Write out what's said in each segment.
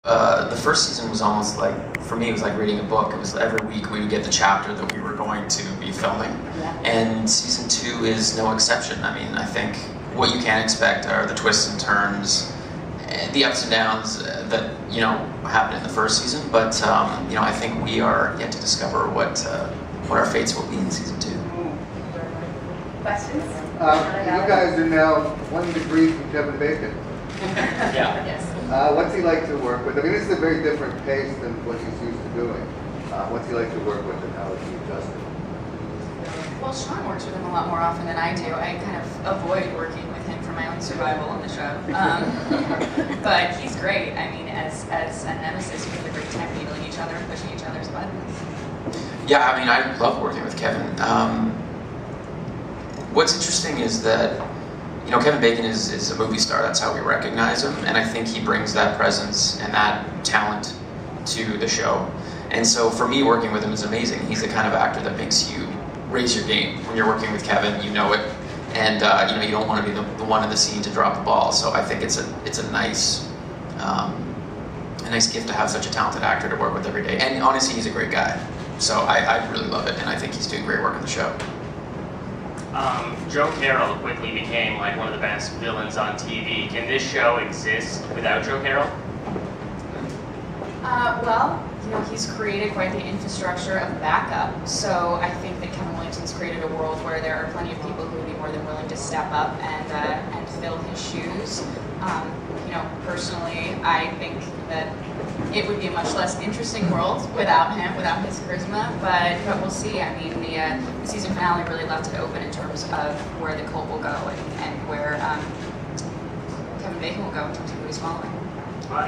The first season was almost like, for me, it was like reading a book. It was every week we would get the chapter that we were going to be filming. Yeah. And season 2 is no exception. I mean, I think what you can expect are the twists and turns, the ups and downs that, you know, happened in the first season. But, you know, I think we are yet to discover what our fates will be in season 2. Questions? You guys are now 1 degree from Kevin Bacon. Yeah. Yes. What's he like to work with? I mean, this is a very different pace than what he's used to doing. What's he like to work with, and how has he adjusted? Well, Shawn works with him a lot more often than I do. I kind of avoid working with him for my own survival on the show. But he's great. I mean, as a nemesis, we have a great time needling each other and pushing each other's buttons. Yeah, I mean, I love working with Kevin. What's interesting is that, you know, Kevin Bacon is a movie star. That's how we recognize him, and I think he brings that presence and that talent to the show. And so for me, working with him is amazing. He's the kind of actor that makes you raise your game. When you're working with Kevin, you know it, and you know, you don't want to be the one in the scene to drop the ball. So I think it's a nice gift to have such a talented actor to work with every day. And honestly, he's a great guy. So I really love it, and I think he's doing great work on the show. Joe Carroll quickly became like one of the best villains on TV. Can this show exist without Joe Carroll? Well, you know, he's created quite the infrastructure of backup. So I think that Kevin Williamson's created a world where there are plenty of people who would be more than willing to step up and fill his shoes. You know, personally, I think that it would be a much less interesting world without him, without his charisma. But we'll see. I mean, the season finale really left it open in terms of where the cult will go and where Kevin Bacon will go in terms of who he's following.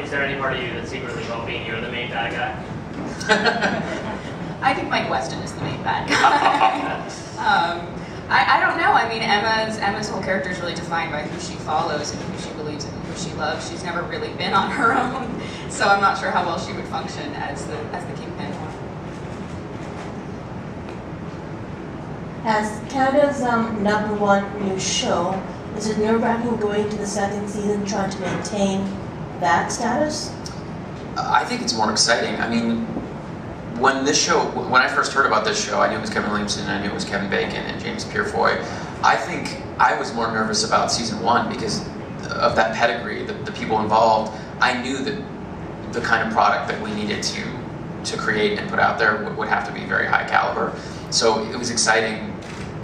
Is there any part of you that's secretly hoping you're the main bad guy? I think Mike Weston is the main bad guy. I don't know. I mean, Emma's whole character is really defined by who she follows and who she believes in and who she loves. She's never really been on her own, so I'm not sure how well she would function as the kingpin. As Canada's #1 new show, is it nerve-wracking going to the second season trying to maintain that status? I think it's more exciting. I mean, when I first heard about this show, I knew it was Kevin Williamson, I knew it was Kevin Bacon and James Purefoy. I think I was more nervous about season 1 because of that pedigree, the people involved. I knew that the kind of product that we needed to create and put out there would have to be very high caliber. So it was exciting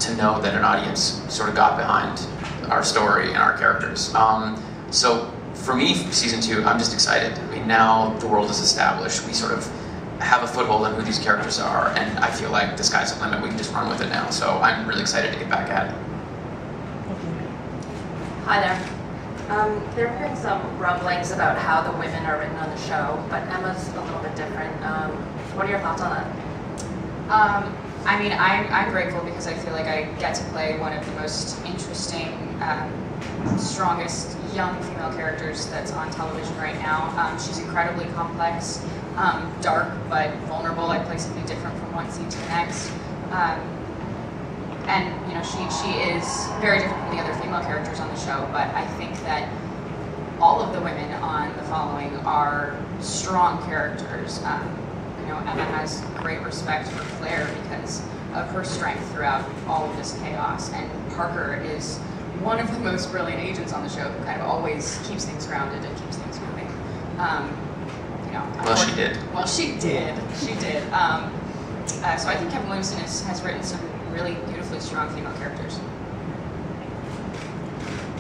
to know that an audience sort of got behind our story and our characters. So for me, season 2, I'm just excited. I mean, now the world is established. We sort of have a foothold in who these characters are, and I feel like the sky's the limit. We can just run with it now. So I'm really excited to get back at it. Hi there. There have been some rumblings about how the women are written on the show, but Emma's a little bit different. What are your thoughts on that? I mean, I'm grateful because I feel like I get to play one of the most interesting, strongest young female characters that's on television right now. She's incredibly complex, dark but vulnerable. I play something different from one scene to the next. And you know, she is very different from the other female characters on the show, but I think that all of the women on The Following are strong characters. You know, Emma has great respect for Claire because of her strength throughout all of this chaos, and Parker is one of the most brilliant agents on the show who kind of always keeps things grounded and keeps things moving. You know, Well, she did. Well, she did. She did. So I think Kevin Williamson has written some really beautifully strong female characters.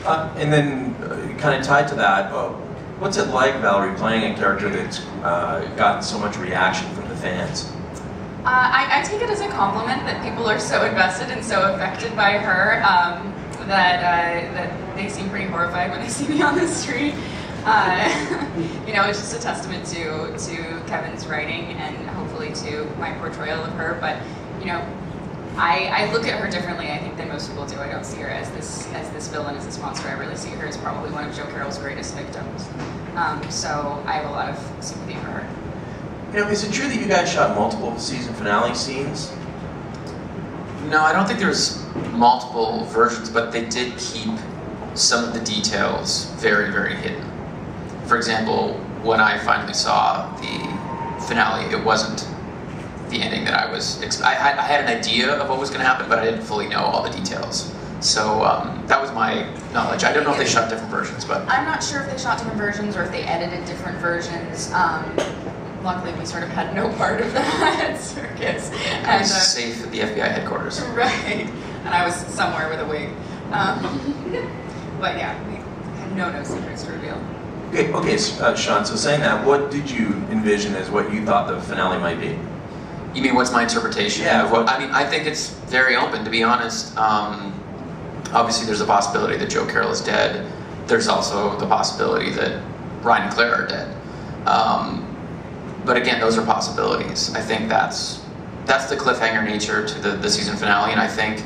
And then, kind of tied to that, what's it like, Valorie, playing a character that's gotten so much reaction from the fans? I take it as a compliment that people are so invested and so affected by her that they seem pretty horrified when they see me on the street. You know, it's just a testament to Kevin's writing and hopefully to my portrayal of her. But you know, I look at her differently, I think, than most people do. I don't see her as this villain, as this monster. I really see her as probably one of Joe Carroll's greatest victims. So I have a lot of sympathy for her. You know, is it true that you guys shot multiple season finale scenes? No, I don't think there's multiple versions, but they did keep some of the details very, very hidden. For example, when I finally saw the finale, it wasn't the ending that I was. I had an idea of what was going to happen, but I didn't fully know all the details. So that was my knowledge. I don't know if they shot different versions, but I'm not sure if they shot different versions or if they edited different versions. Luckily, we sort of had no part of that circus. I was safe at the FBI headquarters. Right, and I was somewhere with a wig. But yeah, we had no secrets to reveal. Okay, Shawn, so saying that, what did you envision as what you thought the finale might be? You mean what's my interpretation? Yeah. Of what, I mean, I think it's very open, to be honest. Obviously, there's a possibility that Joe Carroll is dead. There's also the possibility that Ryan and Claire are dead. But again, those are possibilities. I think that's the cliffhanger nature to the season finale, and I think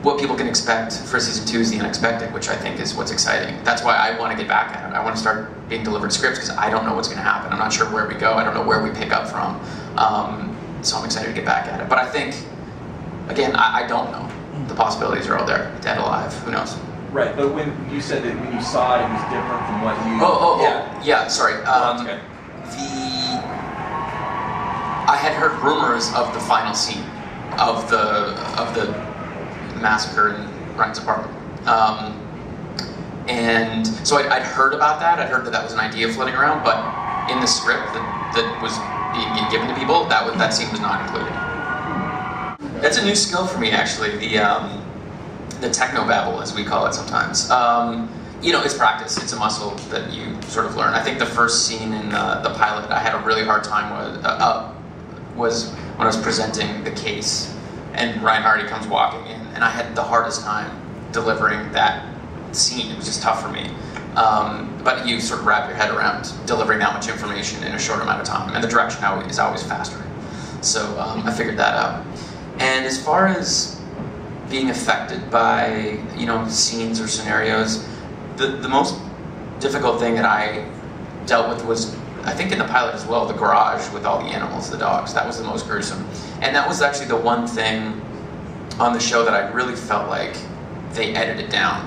what people can expect for season 2 is the unexpected, which I think is what's exciting. That's why I want to get back at it. I want to start being delivered scripts because I don't know what's going to happen. I'm not sure where we go. I don't know where we pick up from. So I'm excited to get back at it. But I think, again, I don't know. The possibilities are all there. Dead, alive, who knows? Right, but when you said that when you saw it, it was different from what you... Yeah, sorry. Okay. I had heard rumors of the final scene of the massacre in Ryan's apartment. And so I'd heard about that. I'd heard that was an idea floating around, but in the script that was being given to people, that scene was not included. That's a new skill for me, actually, the techno-babble, as we call it sometimes. It's practice. It's a muscle that you sort of learn. I think the first scene in the pilot I had a really hard time was when I was presenting the case, and Ryan Hardy comes walking in, and I had the hardest time delivering that scene. It was just tough for me. But you sort of wrap your head around delivering that much information in a short amount of time, and the direction is always faster. So I figured that out. And as far as being affected by scenes or scenarios, the most difficult thing that I dealt with was, I think in the pilot as well, the garage with all the animals, the dogs. That was the most gruesome. And that was actually the one thing on the show that I really felt like they edited down.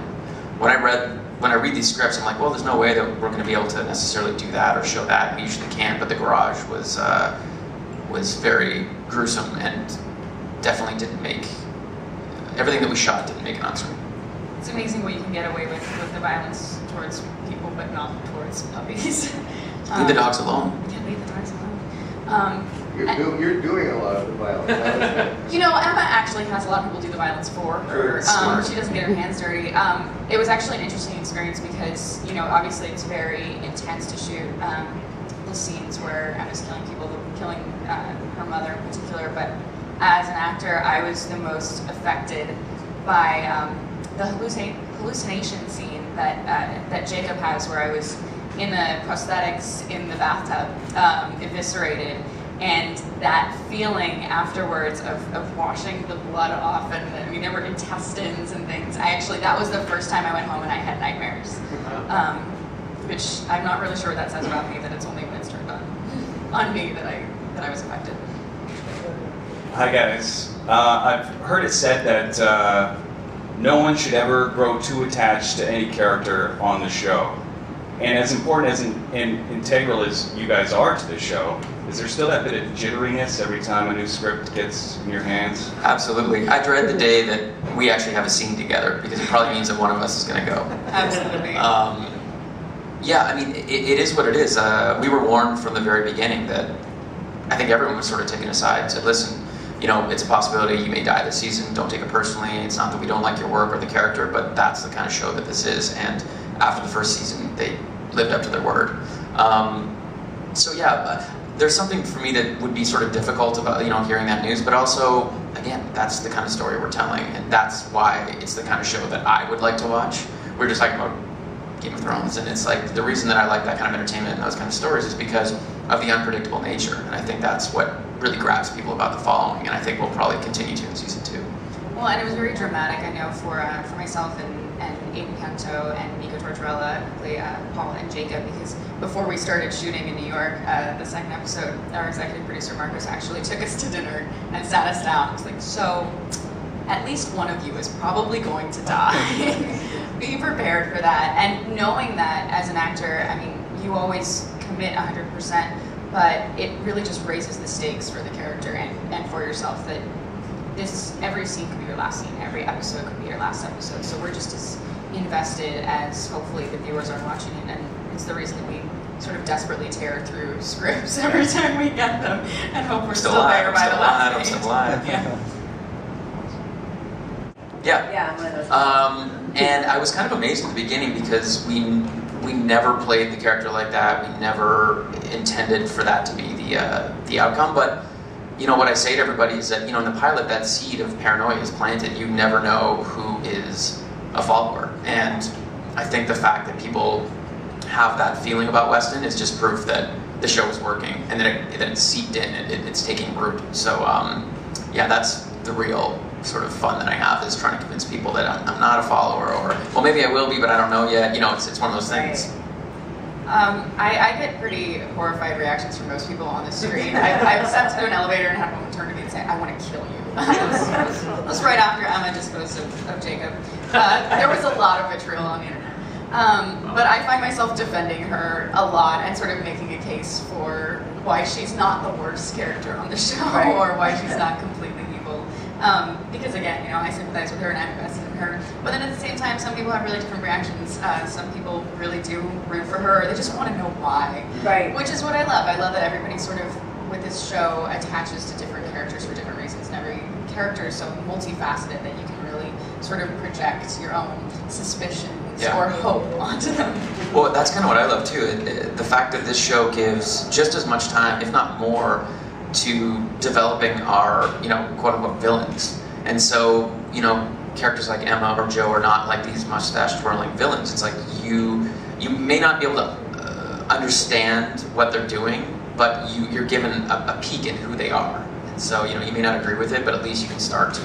When I read these scripts, I'm like, well, there's no way that we're going to be able to necessarily do that or show that. We usually can't, but the garage was very gruesome and definitely didn't make, everything that we shot didn't make it on screen. It's amazing what you can get away with the violence towards people, but not towards puppies. Leave the dogs alone. Yeah, leave the dogs alone. You're doing a lot of the violence. Emma actually has a lot of people do the violence for her. She doesn't get her hands dirty. It was actually an interesting experience because, obviously it's very intense to shoot the scenes where Emma's killing people, killing her mother in particular. But as an actor, I was the most affected by the hallucination scene that Jacob has, where I was in the prosthetics in the bathtub, eviscerated. And that feeling afterwards of washing the blood off, and there were intestines and things. That was the first time I went home and I had nightmares, which I'm not really sure what that says about me. That it's only when it's turned on me that I was affected. Hi guys, I've heard it said that no one should ever grow too attached to any character on the show. And as important as integral as you guys are to the show, is there still that bit of jitteriness every time a new script gets in your hands? Absolutely. I dread the day that we actually have a scene together, because it probably means that one of us is going to go. Absolutely. It is what it is. We were warned from the very beginning that I think everyone was sort of taken aside and said, listen, it's a possibility you may die this season. Don't take it personally. It's not that we don't like your work or the character, but that's the kind of show that this is. And after the first season, they lived up to their word. There's something for me that would be sort of difficult about hearing that news, but also, again, that's the kind of story we're telling, and that's why it's the kind of show that I would like to watch. We're just talking about Game of Thrones, and it's like the reason that I like that kind of entertainment and those kind of stories is because of the unpredictable nature, and I think that's what really grabs people about the following, and I think we'll probably continue to in season 2. Well, and it was very dramatic, I know, for myself and Aiden Canto and Nico Tortorella, Paul and Jacob, because before we started shooting in New York, the second episode, our executive producer Marcus actually took us to dinner and sat us down. He was like, so at least one of you is probably going to die. Be prepared for that. And knowing that as an actor, you always commit 100%, but it really just raises the stakes for the character and for yourself that every scene could be your last scene, every episode could be your last episode. So we're just as invested as hopefully the viewers are watching it, and it's the reason that we sort of desperately tear through scripts every time we get them and hope we're still there by the last page. I'm still alive. Yeah. Yeah, I'm one of those. And I was kind of amazed at the beginning because we never played the character like that. We never intended for that to be the outcome. But you know what I say to everybody is that, you know, in the pilot, that seed of paranoia is planted. You never know who is a follower, and I think the fact that people have that feeling about Weston is just proof that the show is working and that it's seeped in, it's taking root. So yeah, that's the real sort of fun that I have, is trying to convince people that I'm not a follower, or well, maybe I will be, but I don't know yet. You know, it's one of those things. I get pretty horrified reactions from most people on the street. I've stepped into an elevator and had a woman turn to me and say, "I want to kill you." It was right after Emma disposed of Jacob. There was a lot of vitriol on the internet. But I find myself defending her a lot and sort of making a case for why she's not the worst character on the show, or why she's not completely evil. Because again, you know, I sympathize with her and I'm invested in her. But then at the same time, some people have really different reactions. Some people really do root for her. They just want to know why. Right. Which is what I love. I love that everybody sort of, with this show, attaches to different characters for different reasons. And every character is so multifaceted that you can really sort of project your own suspicions or hope onto them. Well, that's kind of what I love too. The fact that this show gives just as much time, if not more, to developing our, you know, quote unquote villains. And so, you know, characters like Emma or Joe are not like these mustache twirling villains. It's like you may not be able to understand what they're doing, but you're given a peek in who they are. And so, you know, you may not agree with it, but at least you can start to,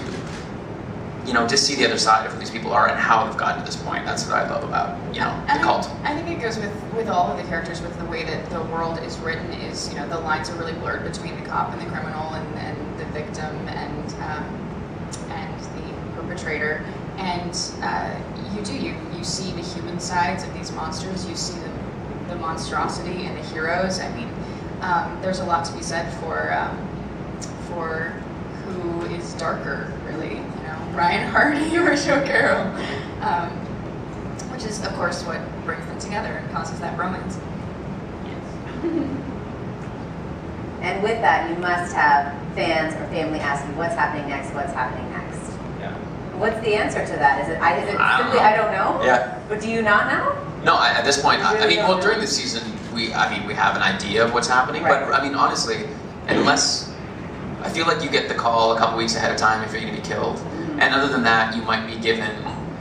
you know, just see the other side of who these people are and how they've gotten to this point. That's what I love about, you know, the cult. I think it goes with all of the characters, with the way that the world is written. Is, you know, the lines are really blurred between the cop and the criminal, and the victim and the perpetrator. And you see the human sides of these monsters. You see the monstrosity in the heroes. I mean, there's a lot to be said for who is darker, really. Ryan Hardy or Joe Carroll, which is, of course, what brings them together and causes that romance. And with that, you must have fans or family ask you, what's happening next, what's happening next? Yeah. What's the answer to that? Is it simply, I don't know? Yeah. But do you not know? No, at this point, Really well, during the season, we have an idea of what's happening, Right. but I mean, honestly, unless, I feel like you get the call a couple weeks ahead of time if you're going to be killed. And other than that, you might be given,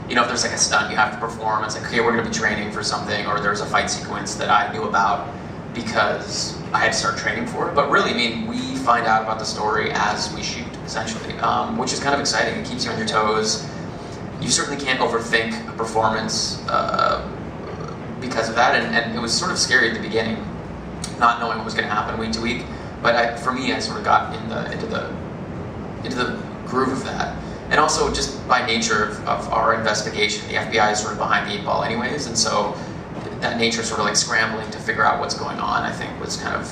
you know, if there's like a stunt you have to perform, it's like, okay, we're going to be training for something, or there's a fight sequence that I knew about because I had to start training for it. But really, I mean, we find out about the story as we shoot, essentially, which is kind of exciting. It keeps you on your toes. You certainly can't overthink a performance because of that, and it was sort of scary at the beginning, not knowing what was going to happen week to week. But for me, I sort of got into the groove of that. And also, just by nature of our investigation, the FBI is sort of behind the 8 ball anyways, and so that nature sort of like scrambling to figure out what's going on, I think was kind of,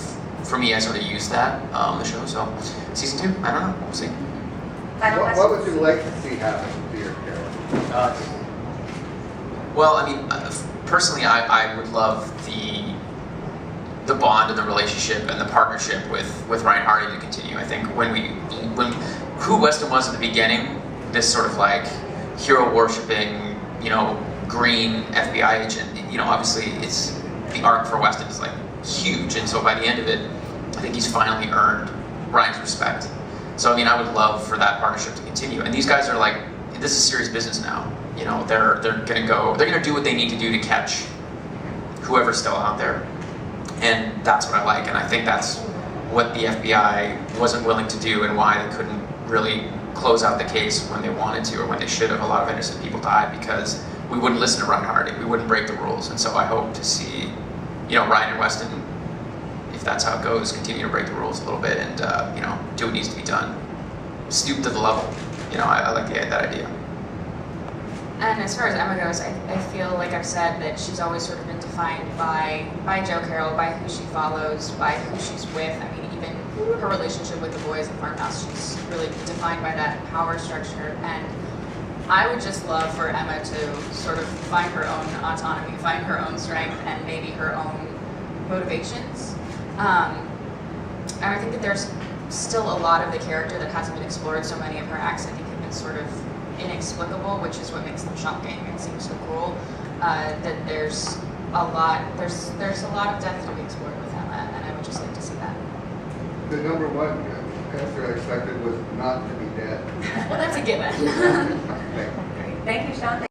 for me, I sort of used that, the show. So, season 2, I don't know, we'll see. What would you like to see happen to your character? Well, I mean, personally, I would love the bond and the relationship and the partnership with Ryan Hardy to continue. I think when who Weston was at the beginning, this sort of like hero worshipping, you know, green FBI agent, you know, obviously the arc for Weston is like huge, and so by the end of it, I think he's finally earned Ryan's respect. So I mean, I would love for that partnership to continue. And these guys are like, this is serious business now. You know, they're gonna do what they need to do to catch whoever's still out there, and that's what I like. And I think that's what the FBI wasn't willing to do, and why they couldn't really close out the case when they wanted to, or when they should have. A lot of innocent people died because we wouldn't listen to Ryan Hardy. We wouldn't break the rules. And so I hope to see, you know, Ryan and Weston, if that's how it goes, continue to break the rules a little bit and, you know, do what needs to be done. Stoop to the level. You know, I like that idea. And as far as Emma goes, I feel like I've said that she's always sort of been defined by Joe Carroll, by who she follows, by who she's with. I mean, even her relationship with the boys at Farmhouse, she's really defined by that power structure. And I would just love for Emma to sort of find her own autonomy, find her own strength, and maybe her own motivations. And I think that there's still a lot of the character that hasn't been explored. So many of her acts, I think, have been sort of inexplicable, which is what makes them shocking and seem so cruel. That there's a lot of depth to be explored with Emma, and I would just like to see that. The number one answer I expected was not to be dead. Well, that's a given. Thank you. Thank you, Shawn.